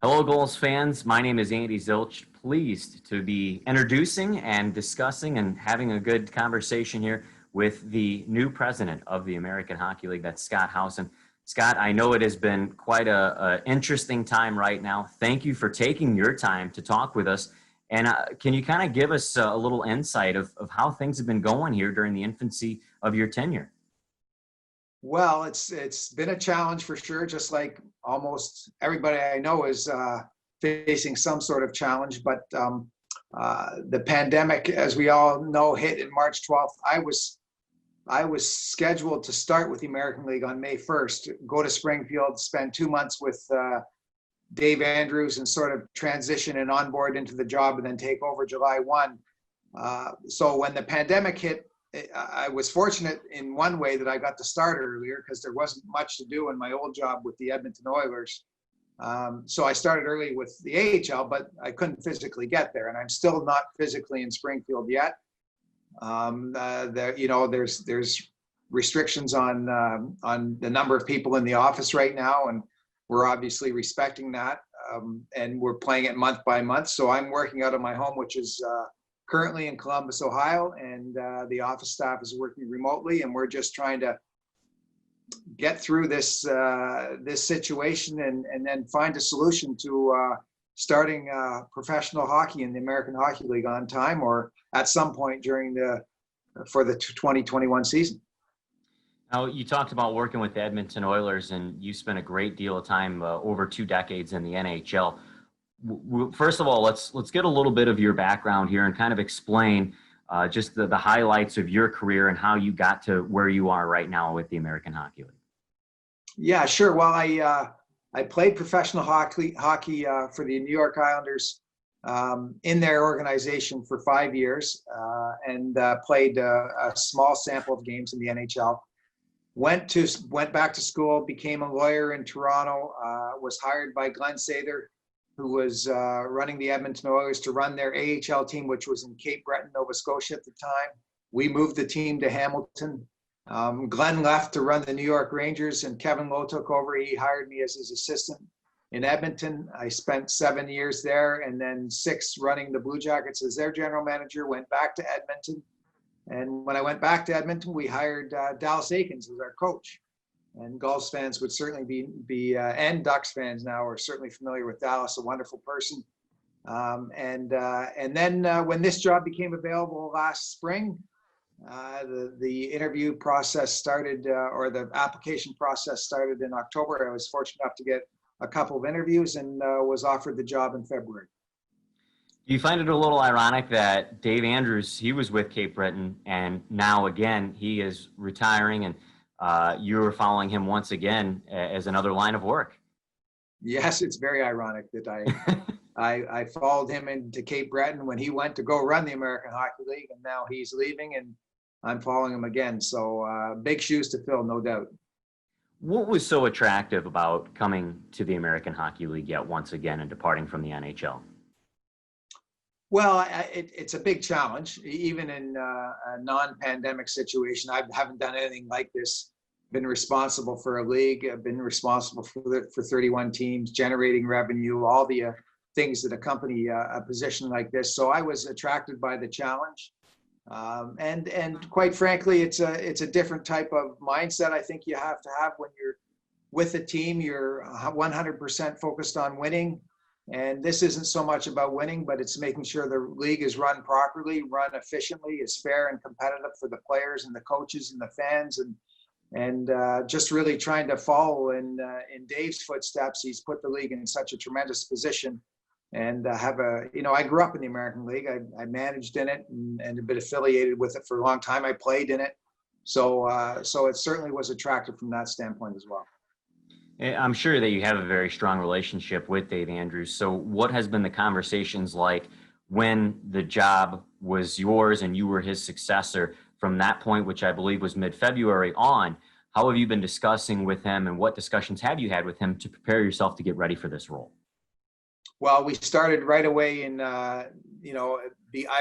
Hello, Gulls fans. My name is Andy Zilch. Pleased to be introducing and discussing and having a good conversation here with the new president of the American Hockey League. That's Scott Howson. Scott, I know it has been quite a interesting time right now. Thank you for taking your time to talk with us. And can you kind of give us a little insight of how things have been going here during the infancy of your tenure? Well, it's been a challenge for sure. Just like almost everybody I know is facing some sort of challenge. But the pandemic, as we all know, hit in March 12th. I was scheduled to start with the American League on May 1st, go to Springfield, spend 2 months with Dave Andrews and sort of transition and onboard into the job and then take over July 1. So when the pandemic hit, I was fortunate in one way that I got to start earlier because there wasn't much to do in my old job with the Edmonton Oilers. So I started early with the AHL, but I couldn't physically get there, and I'm still not physically in Springfield yet. There's restrictions on the number of people in the office right now, and we're obviously respecting that. And we're playing it month by month. So I'm working out of my home, which is currently in Columbus, Ohio, and the office staff is working remotely, and we're just trying to get through this situation and then find a solution to starting professional hockey in the American Hockey League on time or at some point for the 2021 season. Now, you talked about working with the Edmonton Oilers, and you spent a great deal of time over 2 decades in the NHL. First of all, let's get a little bit of your background here and kind of explain just the highlights of your career and how you got to where you are right now with the American Hockey League. Yeah, sure. Well, I played professional hockey for the New York Islanders in their organization for 5 years and played a small sample of games in the NHL. Went back to school, became a lawyer in Toronto, was hired by Glenn Sather, who was running the Edmonton Oilers, to run their AHL team, which was in Cape Breton, Nova Scotia at the time. We moved the team to Hamilton. Glenn left to run the New York Rangers, and Kevin Lowe took over. He hired me as his assistant in Edmonton. I spent 7 years there, and then 6 running the Blue Jackets as their general manager, went back to Edmonton. And when I went back to Edmonton, we hired Dallas Aikens as our coach. And Gulls fans would certainly be and Ducks fans now are certainly familiar with Dallas, a wonderful person. And then when this job became available last spring, the interview process started, or the application process started in October. I was fortunate enough to get a couple of interviews and was offered the job in February. Do you find it a little ironic that Dave Andrews, he was with Cape Breton, and now again he is retiring, and you're following him once again as another line of work? Yes, it's very ironic that I followed him into Cape Breton when he went to go run the American Hockey League, and now he's leaving and I'm following him again. So big shoes to fill, no doubt. What was so attractive about coming to the American Hockey League yet once again and departing from the NHL? Well, it's a big challenge, even in a non-pandemic situation. I haven't done anything like this. Been responsible for a league. I've been responsible for 31 teams, generating revenue, all the things that accompany a position like this. So I was attracted by the challenge, and quite frankly, it's a different type of mindset. I think you have to have when you're with a team. You're 100% focused on winning. And this isn't so much about winning, but it's making sure the league is run properly, run efficiently, is fair and competitive for the players and the coaches and the fans, and just really trying to follow in Dave's footsteps. He's put the league in such a tremendous position, and I grew up in the American League. I managed in it and have been affiliated with it for a long time. I played in it, so it certainly was attractive from that standpoint as well. I'm sure that you have a very strong relationship with Dave Andrews. So what has been the conversations like when the job was yours and you were his successor from that point, which I believe was mid-February on? How have you been discussing with him, and what discussions have you had with him to prepare yourself to get ready for this role? Well, we started right away in, I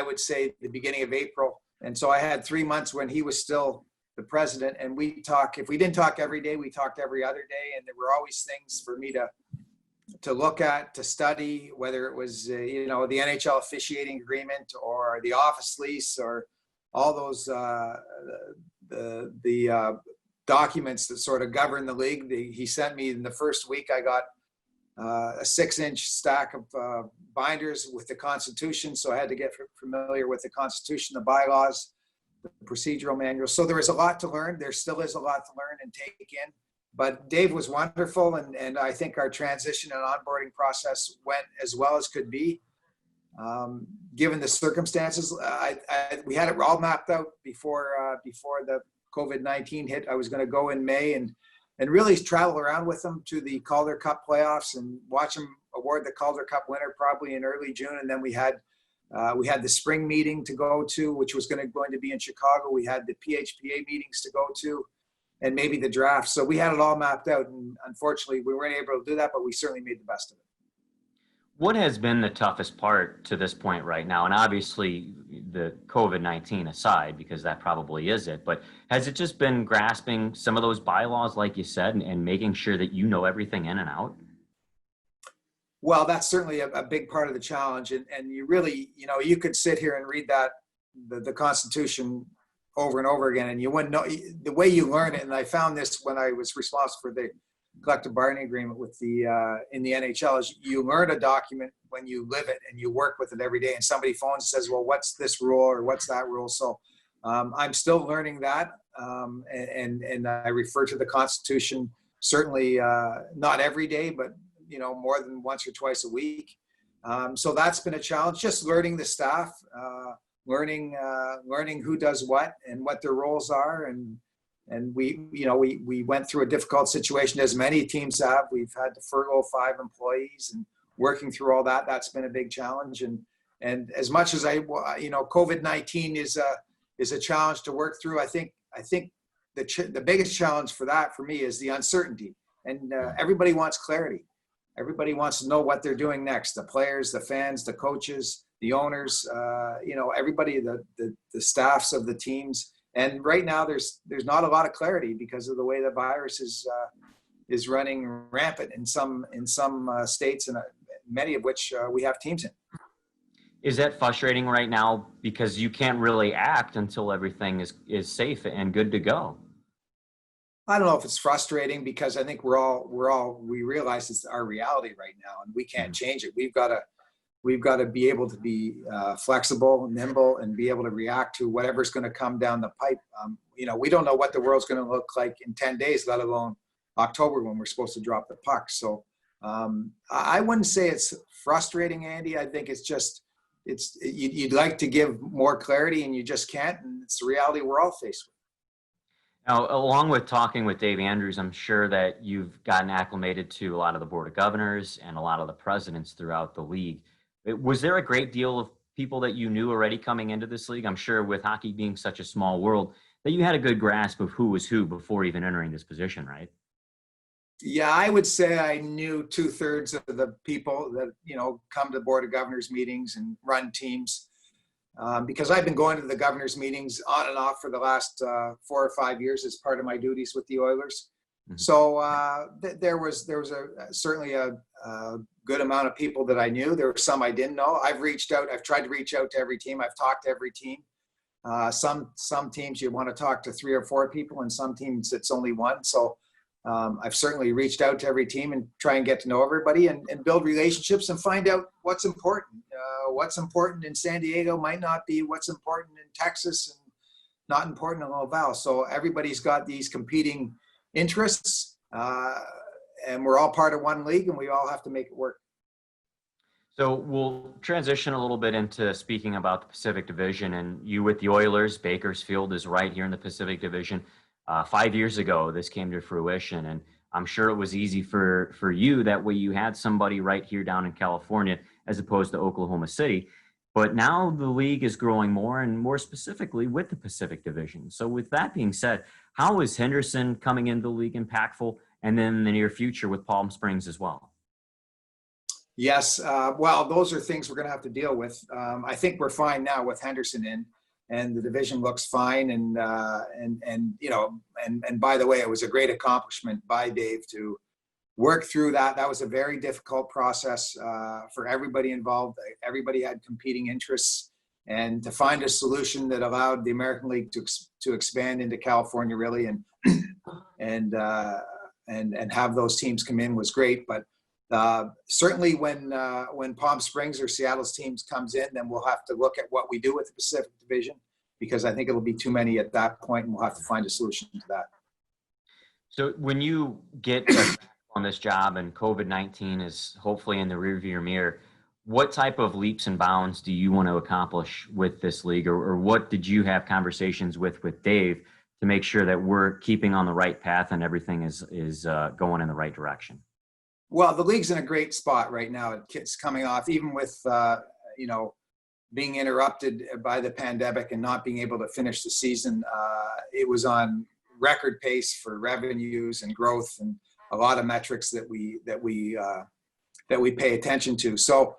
would say the beginning of April. And so I had 3 months when he was still the president, and if we didn't talk every day, we talked every other day, and there were always things for me to look at, to study, whether it was, the NHL officiating agreement or the office lease or all those, the documents that sort of govern the league. He sent me in the first week, I got a 6-inch stack of binders with the Constitution. So I had to get familiar with the Constitution, the bylaws, the procedural manual. So there is a lot to learn. There still is a lot to learn and take in. But Dave was wonderful, and I think our transition and onboarding process went as well as could be. Given the circumstances, we had it all mapped out before the COVID-19 hit. I was going to go in May and really travel around with them to the Calder Cup playoffs and watch them award the Calder Cup winner probably in early June. And then we had the spring meeting to go to, which was going to be in Chicago. We had the PHPA meetings to go to, and maybe the draft. So we had it all mapped out, and unfortunately we weren't able to do that, but we certainly made the best of it. What has been the toughest part to this point right now? And obviously the COVID-19 aside, because that probably is it, but has it just been grasping some of those bylaws, like you said, and making sure that you know everything in and out? Well, that's certainly a big part of the challenge. And you really, you could sit here and read the Constitution over and over again, and you wouldn't know the way you learn it. And I found this when I was responsible for the collective bargaining agreement with in the NHL, is you learn a document when you live it and you work with it every day. And somebody phones and says, well, what's this rule or what's that rule? So I'm still learning that. And I refer to the Constitution, certainly not every day, but more than once or twice a week. So that's been a challenge, just learning the staff, learning who does what and what their roles are. And we went through a difficult situation, as many teams have. We've had to furlough 5 employees, and working through all that, that's been a big challenge. And as much as COVID-19 is a challenge to work through, I think the biggest challenge for me is the uncertainty. And everybody wants clarity. Everybody wants to know what they're doing next. The players, the fans, the coaches, the owners, everybody, the staffs of the teams. And right now there's not a lot of clarity because of the way the virus is running rampant in some states, and many of which we have teams in. Is that frustrating right now because you can't really act until everything is safe and good to go? I don't know if it's frustrating, because I think we realize it's our reality right now, and we can't change it. We've got to be able to be flexible, nimble, and be able to react to whatever's going to come down the pipe. We don't know what the world's going to look like in 10 days, let alone October, when we're supposed to drop the puck. So I wouldn't say it's frustrating, Andy. I think it's just, you'd like to give more clarity and you just can't. And it's the reality we're all faced with. Now, along with talking with Dave Andrews, I'm sure that you've gotten acclimated to a lot of the Board of Governors and a lot of the presidents throughout the league. Was there a great deal of people that you knew already coming into this league? I'm sure, with hockey being such a small world, that you had a good grasp of who was who before even entering this position, right? Yeah, I would say I knew 2/3 of the people that, come to Board of Governors meetings and run teams. Because I've been going to the governors meetings on and off for the last 4 or 5 years as part of my duties with the Oilers. Mm-hmm. So there was certainly a good amount of people that I knew. There were some I didn't know. I've tried to reach out to every team. I've talked to every team. Some teams you want to talk to 3 or 4 people, and some teams it's only one. So I've certainly reached out to every team and try and get to know everybody and build relationships and find out what's important. What's important in San Diego might not be what's important in Texas, and not important in Laval. So everybody's got these competing interests, and we're all part of one league, and we all have to make it work. So we'll transition a little bit into speaking about the Pacific Division, and you with the Oilers. Bakersfield is right here in the Pacific Division. 5 years ago, this came to fruition, and I'm sure it was easy for you. That way you had somebody right here down in California as opposed to Oklahoma City. But now the league is growing more, and more specifically with the Pacific Division. So with that being said, how is Henderson coming into the league impactful, and then in the near future with Palm Springs as well? Yes, well, those are things we're going to have to deal with. I think we're fine now with Henderson in, and the division looks fine. And by the way, it was a great accomplishment by Dave to work through that. That was a very difficult process for everybody involved. Everybody had competing interests, and to find a solution that allowed the American League to expand into California really and have those teams come in was great. But certainly when Palm Springs or Seattle's teams comes in, then we'll have to look at what we do with the Pacific Division, because I think it'll be too many at that point, and we'll have to find a solution to that. So when you get on this job and COVID-19 is hopefully in the rearview mirror, what type of leaps and bounds do you want to accomplish with this league, or what did you have conversations with Dave to make sure that we're keeping on the right path and everything is going in the right direction? Well, the league's in a great spot right now. It's coming off, even with being interrupted by the pandemic and not being able to finish the season. It was on record pace for revenues and growth and a lot of metrics that we pay attention to. So,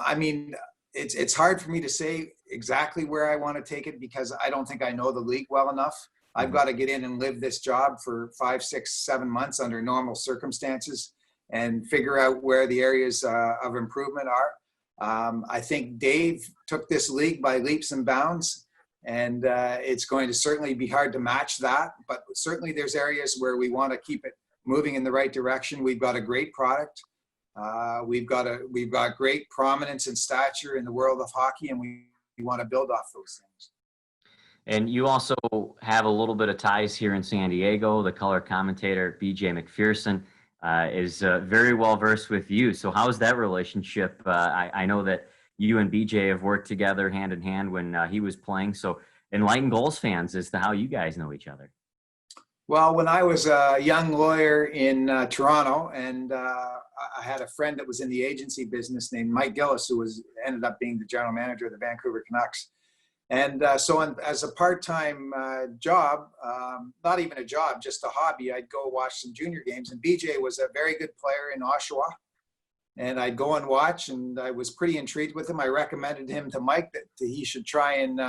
I mean, it's hard for me to say exactly where I want to take it, because I don't think I know the league well enough. I've got to get in and live this job for 5, 6, 7 months under normal circumstances and figure out where the areas of improvement are. I think Dave took this league by leaps and bounds, and it's going to certainly be hard to match that. But certainly there's areas where we want to keep it moving in the right direction. We've got a great product. We've got great prominence and stature in the world of hockey, and we want to build off those things. And you also have a little bit of ties here in San Diego. The color commentator, BJ McPherson, is very well versed with you. So how's that relationship? I know that you and BJ have worked together hand in hand when he was playing. So enlighten Gulls fans as to how you guys know each other. Well, when I was a young lawyer in Toronto, and I had a friend that was in the agency business named Mike Gillis, who ended up being the general manager of the Vancouver Canucks. And as a part-time job, not even a job, just a hobby, I'd go watch some junior games. And BJ was a very good player in Oshawa. And I'd go and watch, and I was pretty intrigued with him. I recommended him to Mike that he should try and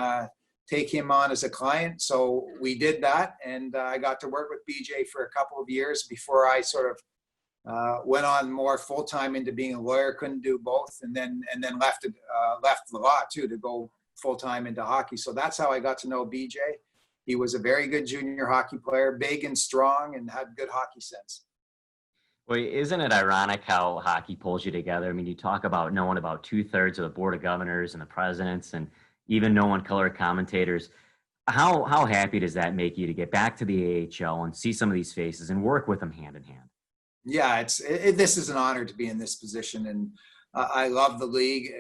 take him on as a client. So we did that, and I got to work with BJ for a couple of years before I sort of went on more full-time into being a lawyer. Couldn't do both, and then left the law too to go full-time into hockey. So that's how I got to know BJ. He was a very good junior hockey player, big and strong, and had good hockey sense. Well, isn't it ironic how hockey pulls you together? I mean, you talk about knowing about 2/3 of the board of governors and the presidents, and even knowing color commentators. How happy does that make you to get back to the AHL and see some of these faces and work with them hand in hand? Yeah, this is an honor to be in this position, and I love the league.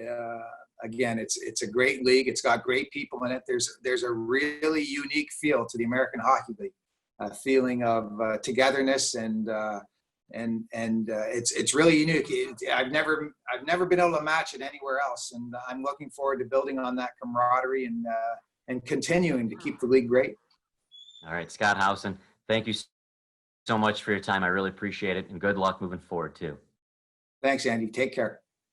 Again, it's a great league. It's got great people in it. There's a really unique feel to the American Hockey League, a feeling of togetherness, and it's really unique. I've never been able to match it anywhere else, and I'm looking forward to building on that camaraderie and continuing to keep the league great. All right, Scott Howson, thank you so much for your time. I really appreciate it, and good luck moving forward too. Thanks, Andy. Take care.